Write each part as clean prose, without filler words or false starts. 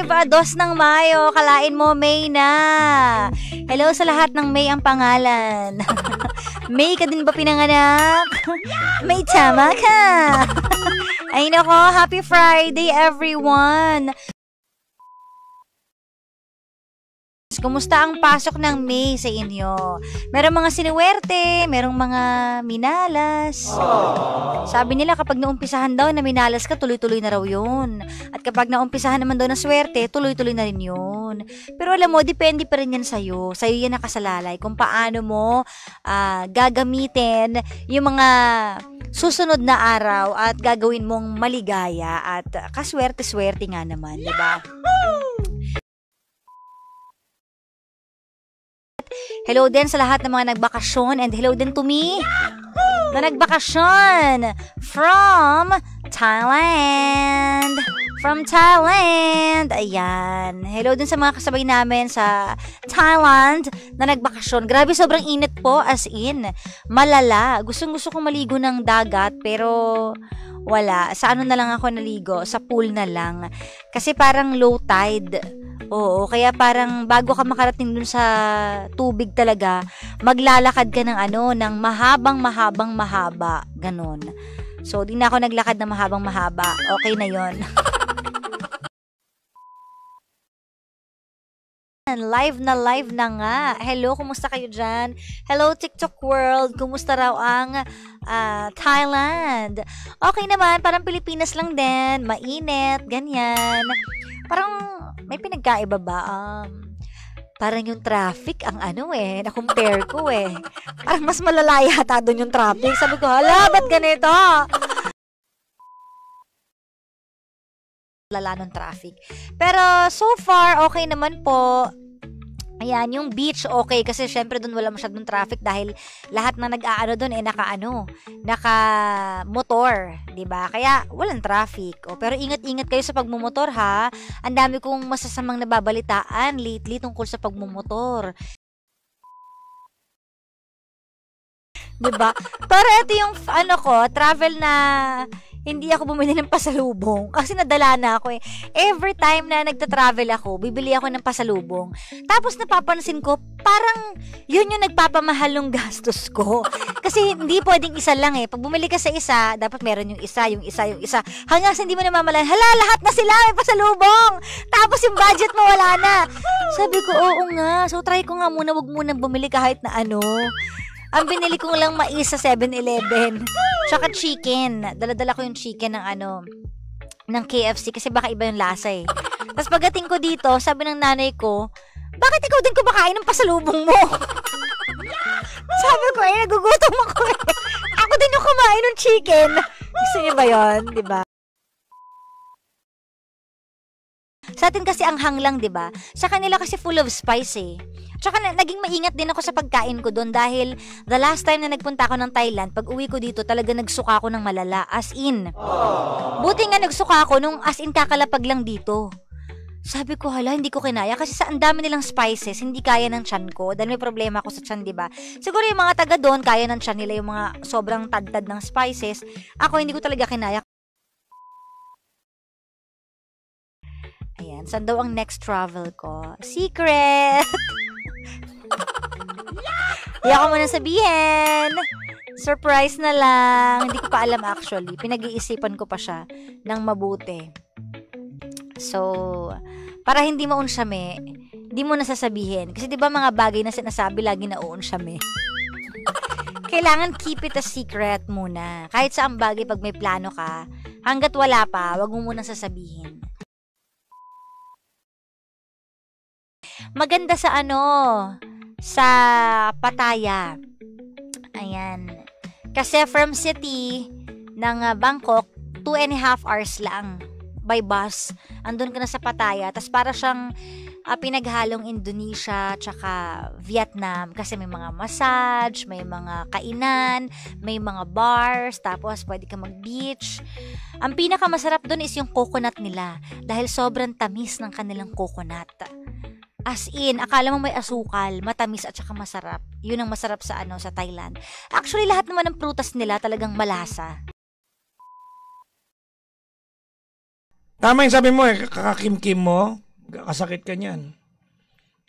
2 ng Mayo. Kalain mo, May na. Hello sa lahat ng May ang pangalan. May ka din ba pinanganak? May tama ka. Ay nako, happy Friday everyone. Kumusta ang pasok ng May sa inyo? Merong mga sinuwerte, merong mga minalas. Sabi nila kapag naumpisahan daw na minalas ka, tuloy-tuloy na raw yun. At kapag naumpisahan naman daw na swerte, tuloy-tuloy na rin yun. Pero alam mo, depende pa rin yan sa'yo. Sa'yo yan nakasalalay kung paano mo gagamitin yung mga susunod na araw at gagawin mong maligaya at kaswerte-swerte nga naman, di ba? Hello din sa lahat ng mga nagbakasyon and hello din to me na nagbakasyon from Thailand. From Thailand. Ayan. Hello din sa mga kasabay namin sa Thailand na nagbakasyon. Grabe, sobrang init po, as in. Malala. Gustong-gusto kong maligo ng dagat pero wala. Sa ano na lang ako naligo? Sa pool na lang. Kasi parang low tide. Oo, kaya parang bago ka makarating dun sa tubig talaga, maglalakad ka ng mahaba. Ganon. So, di na ako naglakad ng mahaba. Okay na yon. Live na nga. Hello, kumusta kayo dyan? Hello, TikTok world. Kumusta raw ang Thailand? Okay naman, parang Pilipinas lang din. Mainit, ganyan. Parang may pinagkaiba ba? Parang yung traffic ang na-compare ko eh. Parang mas malala yata doon yung traffic. Sabi ko, hala, ba't ganito? Lala ng traffic. Pero so far, okay naman po. Ayan, yung beach, okay. Kasi syempre doon wala masyadong traffic dahil lahat na nag-aano doon naka-motor. Diba? Kaya walang traffic. Pero ingat-ingat kayo sa pagmumotor ha. Ang dami kong masasamang nababalitaan lately tungkol sa pagmumotor. Diba? Pero ito yung travel na hindi ako bumili ng pasalubong kasi nadala na ako eh. Every time na nagta-travel ako, bibili ako ng pasalubong. Tapos napapansin ko, parang yun yung nagpapamahal ng gastos ko. Kasi hindi pwedeng isa lang eh. Pag bumili ka sa isa, dapat meron yung isa. Hanggang sa hindi mo namamalan, hala, lahat na sila may pasalubong. Tapos yung budget mo wala na. Sabi ko, oo nga. So try ko nga muna, wag muna bumili kahit na Ang binili ko lang mais sa 7-Eleven. Tsaka chicken. Dala-dala ko yung chicken ng KFC kasi baka iba yung lasa eh. Tapos pagdating ko dito, sabi ng nanay ko, bakit ikaw din kumakain ng pasalubong mo? Sabi ko nagugutom ako eh. Ako din yung kumain ng chicken. Gusto niyo ba yun? Diba? Sa atin kasi ang hanglang, diba? Sa kanila kasi full of spice eh. Tsaka naging maingat din ako sa pagkain ko doon dahil the last time na nagpunta ako ng Thailand, pag uwi ko dito talaga nagsuka ako ng malala, as in. Buti nga nagsuka ako nung as in kakalapag lang dito. Sabi ko, hala, hindi ko kinaya kasi sa ang dami nilang spices, hindi kaya ng tiyan ko dahil may problema ako sa tiyan, diba? Siguro yung mga taga doon, kaya ng tiyan nila yung mga sobrang tad-tad ng spices. Ako, hindi ko talaga kinaya. Ayan, saan daw ang next travel ko? Secret! Hindi ako muna sabihin. Surprise na lang. Hindi ko pa alam actually. Pinag-iisipan ko pa siya ng mabuti. So, para hindi maunsyame, hindi mo nasasabihin. Kasi 'di ba mga bagay na sinasabi lagi na uunsyame. Kailangan keep it a secret muna. Kahit sa ang bagay pag may plano ka, hangga't wala pa, wag mo munang sasabihin. Maganda sa sa Pattaya. Ayan. Kasi from city ng Bangkok, 2.5 hours lang by bus. Andun ka na sa Pattaya. Tapos para siyang pinaghalong Indonesia tsaka Vietnam. Kasi may mga massage, may mga kainan, may mga bars, tapos pwede ka mag-beach. Ang pinakamasarap dun is yung coconut nila. Dahil sobrang tamis ng kanilang coconut. As in, akala mo may asukal, matamis at saka masarap. Yun ang masarap sa sa Thailand. Actually, lahat naman ng prutas nila talagang malasa. Tama yung sabi mo kakakim-kim mo. Kasakit ka niyan.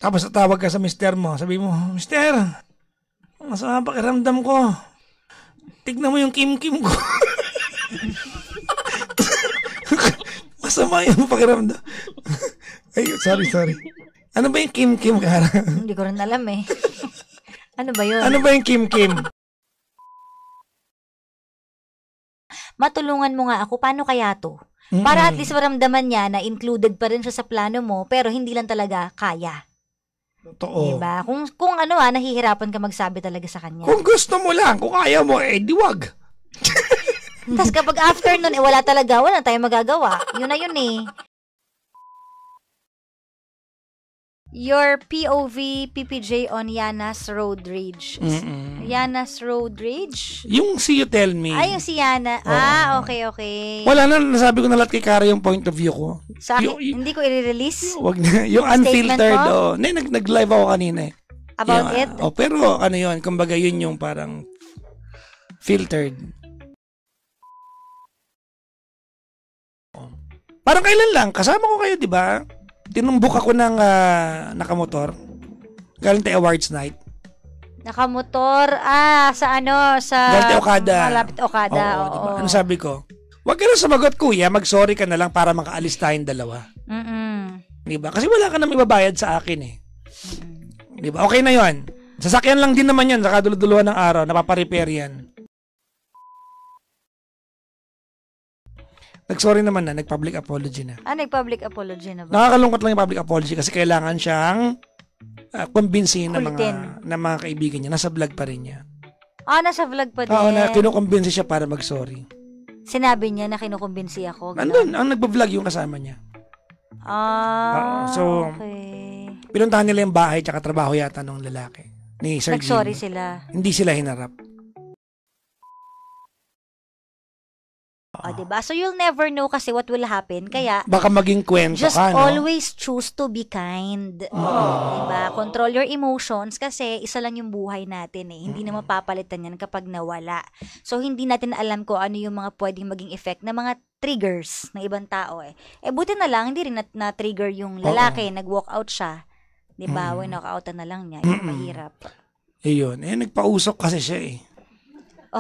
Tapos tatawag ka sa mister mo. Sabi mo, Mister, masama pakiramdam ko. Tignan mo yung kim-kim ko. Masama yung pakiramdam. Ay, sorry. Ano ba yung kim-kim, Kara? Hindi ko rin alam eh. Ano ba yun? Ano ba yung kim-kim? Matulungan mo nga ako, paano kaya to? Para at least maramdaman niya na included pa rin siya sa plano mo, pero hindi lang talaga kaya. Totoo. Diba? Kung nahihirapan ka magsabi talaga sa kanya. Kung gusto mo lang, kung ayaw mo, diwag. Tapos kapag after nun, wala tayong magagawa. Yun na yun eh. Your POV PPJ on Yana's Road Rage. Yana's Road Rage? Yung See You Tell Me. Yung si Yana. Okay. Wala na, nasabi ko na lahat kay Kara yung point of view ko. Sa akin, hindi ko i-release. Wag na. Yung unfiltered. Nag-live ako kanina eh. About it? Pero ano yun, kumbaga yun yung parang filtered. Parang kailan lang, kasama ko kayo, di ba? Tinumbok ako ng nakamotor. Galing tayo awards night. Nakamotor, sa Galing tayo Okada. Malapit Okada, oo. Diba? Ano sabi ko? Huwag ka na sumagot, kuya. Mag-sorry ka na lang para makaalis tayong dalawa. Diba? Kasi wala ka na ibabayad sa akin eh. Diba? Okay na yon. Sasakyan lang din naman yan. Sa kaduluduluhan ng araw. Napaparepair yan. Nag-sorry naman na, nag-public apology na. Nag-public apology na ba? Nakakalungkot lang yung public apology kasi kailangan siyang kumbinsihin ng mga kaibigan niya. Nasa vlog pa rin niya. Nasa vlog pa din. Oo, na kinukumbinsi siya para mag-sorry. Sinabi niya na kinukumbinsi ako. Nandun, ang nagpa-vlog yung kasama niya. So, okay. Pinuntahan nila yung bahay tsaka trabaho yata ng lalaki. Ni Sir Nag-sorry Jimmy. sila. Hindi sila hinarap. Diba? So, you'll never know kasi what will happen. Kaya, baka maging kwento just ka, no? always choose to be kind. Diba? Control your emotions kasi isa lang yung buhay natin eh. Hindi na mapapalitan yan kapag nawala. So, hindi natin alam kung ano yung mga pwedeng maging effect na mga triggers ng ibang tao eh. Buti na lang, hindi rin na-trigger yung lalaki. Nag-walk out siya. Diba? Knock-outan na lang niya. Yung mahirap. Yun. Nagpausok kasi siya eh.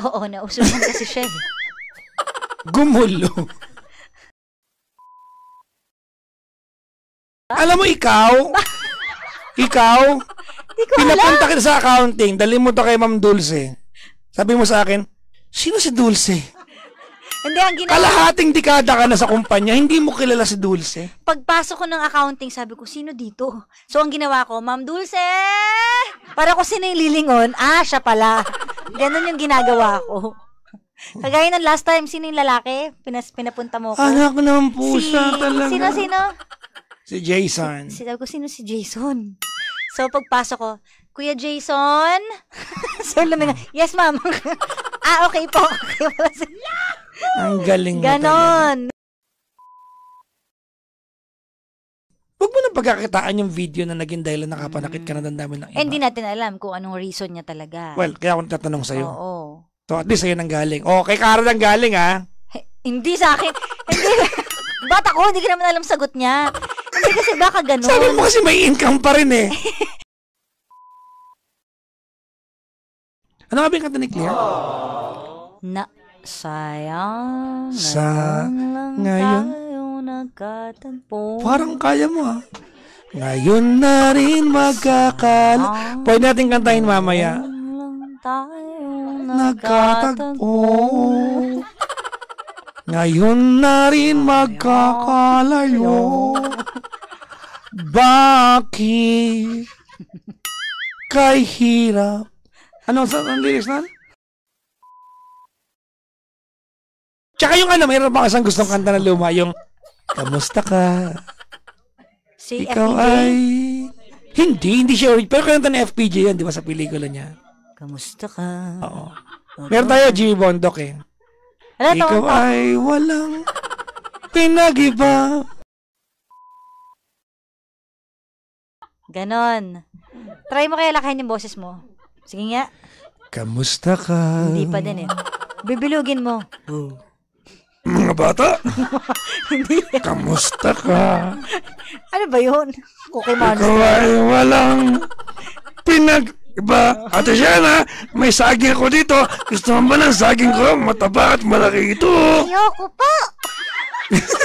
Oo, nausulan kasi siya eh. Gumulo. Alam mo, ikaw, pinapunta kita sa accounting, dali mo to kay Ma'am Dulce. Sabi mo sa akin, sino si Dulce? Hindi, ang ginawa. Kalahating dekada ka na sa kumpanya, hindi mo kilala si Dulce. Pagpasok ko ng accounting, sabi ko, sino dito? So, ang ginawa ko, Ma'am Dulce! Para ko sino yung lilingon, siya pala. Ganun yung ginagawa ko. Kagaya ng last time, sino yung lalaki? Pinapunta mo ko. Anak ng pusa talaga. Sino? Si Jason. Sabi ko, sino si Jason? So, pagpasok ko, Kuya Jason? So, luminga, yes, ma'am. Okay po. Ang galing mo ganon. Huwag mo na pagkakitaan yung video na naging dahilan nakapanakit ka na dami ng iba. Hindi natin alam kung anong reason niya talaga. Well, kaya ako natatanong sa'yo. Oo. So, at least sa'yo nang galing. Kay Kara nang galing, ha? Hindi sa akin. Hindi. Bata ko, hindi ka naman alam sagot niya. Hindi kasi baka ganon. Sabi mo kasi may income pa rin, eh. Ano nga ba yung kanta ni Claire? Sayang sa ngayon tayo nagkatagpo. Parang kaya mo, ha? Ngayon na rin pwede natin kantahin mamaya. Tayo Nagkatagpo. Ngayon na rin magkakalayo. Bakit kay hirap? Ano ang lyrics na? Tsaka yung mayroon pa kasang gustong kanta na luma, yung kamusta ka? Si Ikaw FPJ? ay... Hindi siya original. Pero kanta ni FPJ yan, di ba, sa pelikula niya? Kamusta ka? Oo. Meron tayo, Jimmy Bondok eh. Ikaw ay walang pinag-iba. Ganon. Try mo kaya lakayin yung boses mo. Sige nga. Kamusta ka? Hindi pa din eh. Bibilugin mo. Mga bata, kamusta ka? Ano ba yun? Cookie Monster. Ikaw ay walang pinag-iba. Ate Shana, may saging ako dito. Gusto mo ba ng saging ko? Mataba at malaki ito. Ayoko po.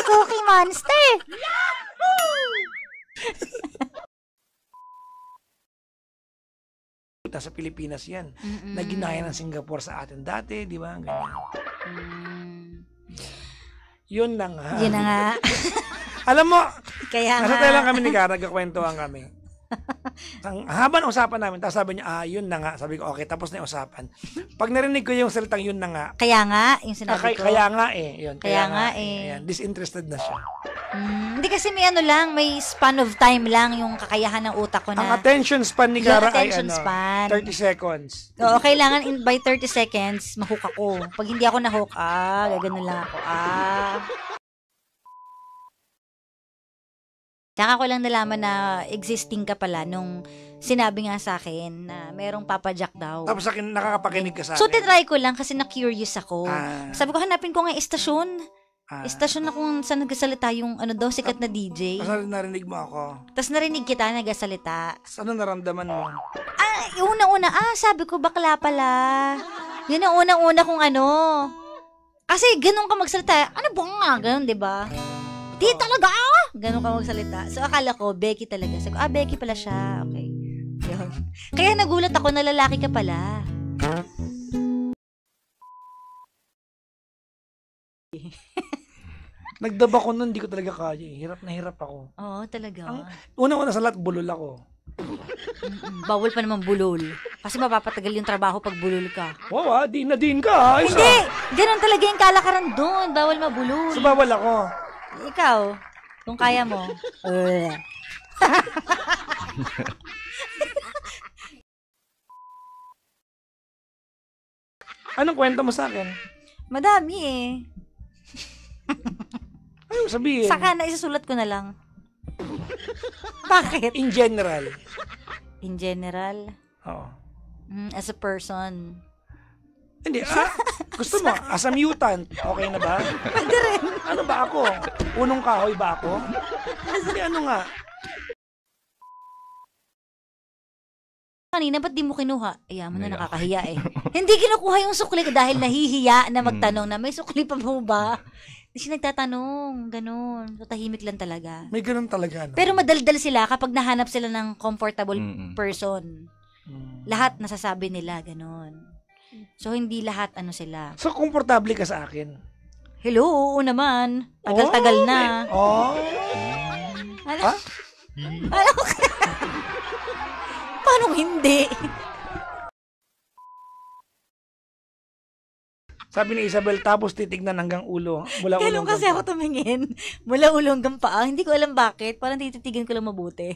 Cookie Monster. Sa Pilipinas yan. Naginaya ng Singapore sa atin dati, di ba? Ganyan. Yun na nga. Yun na nga. Alam mo, Kaya nasa nga. tayo lang kami ni Kara, nagkakwentuhan kami. Ang haba ng usapan namin, tapos sabi niya, yun na nga. Sabi ko, okay, tapos na yung usapan. Pag narinig ko yung salitang yun na nga, Kaya nga, yung sinabi ko. kaya nga eh. Yun, Kaya nga eh. Ayan, disinterested na siya. Hindi kasi may ano lang, may span of time lang yung kakayahan ng utak ko na. Ang attention span ni Kara ay attention span. 30 seconds. Oo, kailangan by 30 seconds, mahook ako. Pag hindi ako nahook, gagano lang ako. Tsaka ko lang nalaman na existing ka pala nung sinabi nga sa akin na merong Papa Jack daw. Tapos nakakapakinig ka sa akin. So, tinry ko lang kasi na-curious ako. Sabi ko, hanapin ko nga estasyon. Estasyon na kung saan nagsasalita yung sikat na DJ. Tapos narinig mo ako. Tapos narinig kita nagsasalita. Ano naramdaman mo? Yung una-una, sabi ko, bakla pala. Yun ang unang-una kong Kasi ganun ka magsalita. Ano ba nga? Ganun, diba? Di talaga! Ganun ka magsalita. So, akala ko, Becky talaga. Sabi ko, Becky pala siya. Okay. Yun. Kaya nagulat ako na lalaki ka pala. Nagdaba ko nun, hindi ko talaga kaya. Hirap na hirap ako. Oo, talaga. Una-una sa lahat, bulol ako. Bawal pa naman bulol. Kasi mapapatagal yung trabaho pag bulol ka. Wow, din na din ka. Hindi! Ganun talaga yung kalakaran doon. Bawal mabulol. So, bawal ako. Ikaw, kung kaya mo. Anong kwento mo sa akin? Madami eh. Ayaw sabihin. Saka na isusulat ko na lang. Bakit? In general. In general? Oo. As a person. Hindi, gusto mo, as a mutant, okay na ba? Pwede rin. Ano ba ako? Unong kahoy ba ako? Hindi, ano nga? Kanina, ba't di mo kinuha? Ayaw mo na, nakakahiya eh. Hindi kinukuha yung sukli dahil nahihiya na magtanong na, may sukli pa po ba? Hindi siya nagtatanong, ganun. So, tahimik lang talaga. May ganun talaga, no? Pero madaldal sila kapag nahanap sila ng comfortable person. Lahat nasasabi nila, ganun. So, hindi lahat sila. So, komportable ka sa akin? Hello, oo naman. Tagal-tagal na. Ano? Paano hindi? Sabi ni Isabel, tapos titignan hanggang ulo. Mula ulo Kailan kasi ako tumingin? Mula ulo hanggang paa. Hindi ko alam bakit. Parang tititigan ko lang mabuti.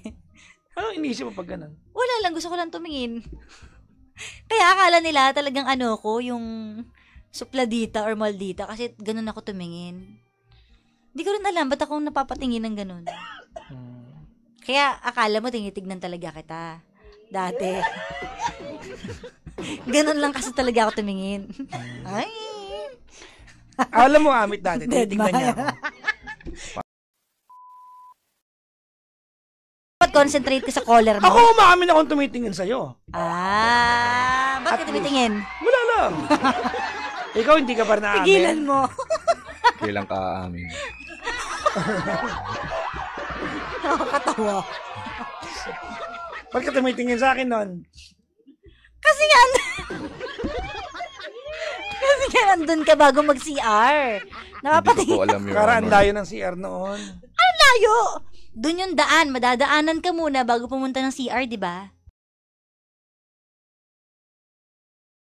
Ano iniisip mo pag ganun? Wala lang. Gusto ko lang tumingin. Kaya akala nila talagang ko, yung supladita or maldita. Kasi ganun ako tumingin. Hindi ko rin alam. Ba't ako napapatingin ng ganun? Kaya akala mo tinitignan talaga kita. Dati. Ganun lang kasi talaga ako tumingin. Ay! Alam mo, Amit, dati, tinitignan niya ako. Concentrate ka sa collar mo. Ako, maamin akong tumitingin sa'yo. Bakit tumitingin? Wala lang. Ikaw, hindi ka pa naamin. Pigilan mo. Kailan ka aamin? Nakakatawa. Ba't ka tumitingin sa akin nun? Kasi nandun ka bago mag-CR. Hindi ko po alam yun. Kara, ang layo ng CR noon. Ang layo! Doon yung daan. Madadaanan ka muna bago pumunta ng CR, di ba?